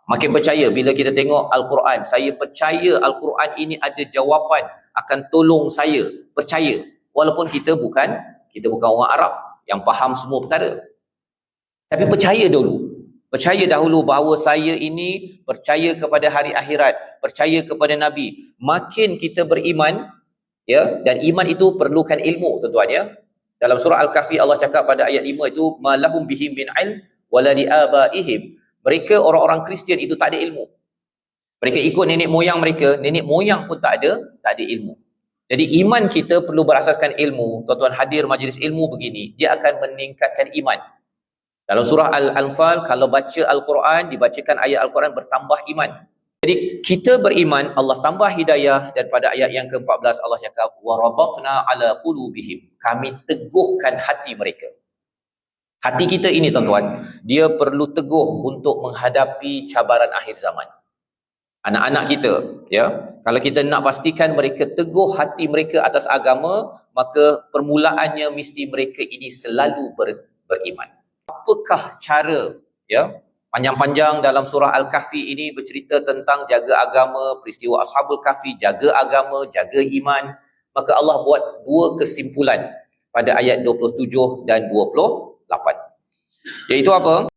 Makin percaya bila kita tengok Al-Quran. Saya percaya Al-Quran ini ada jawapan akan tolong saya. Percaya. Walaupun kita bukan orang Arab yang faham semua perkara. Tapi percaya dulu. Percaya dahulu bahawa saya ini percaya kepada hari akhirat, percaya kepada Nabi. Makin kita beriman, ya, dan iman itu perlukan ilmu, tuan-tuan, ya. Dalam surah Al-Kahfi Allah cakap pada ayat 5 itu, ma lahum bihi min ilm wala li abaihim. Mereka orang-orang Kristian itu tak ada ilmu. Mereka ikut nenek moyang mereka, nenek moyang pun tak ada ilmu. Jadi iman kita perlu berasaskan ilmu. Tuan-tuan hadir majlis ilmu begini, dia akan meningkatkan iman. Dalam surah Al-Anfal, kalau baca Al-Quran, dibacakan ayat Al-Quran, bertambah iman. Jadi kita beriman, Allah tambah hidayah, dan pada ayat yang ke-14 Allah cakap, وَرَبَطْنَا عَلَى قُلُوبِهِمْ. Kami teguhkan hati mereka. Hati kita ini, tuan-tuan, dia perlu teguh untuk menghadapi cabaran akhir zaman. Anak-anak kita, ya, kalau kita nak pastikan mereka teguh hati mereka atas agama, maka permulaannya mesti mereka ini selalu beriman. Apakah cara, ya, panjang-panjang dalam surah Al-Kahfi ini bercerita tentang jaga agama, peristiwa Ashabul Kahfi, jaga agama, jaga iman. Maka Allah buat dua kesimpulan pada ayat 27 dan 28. Iaitu apa?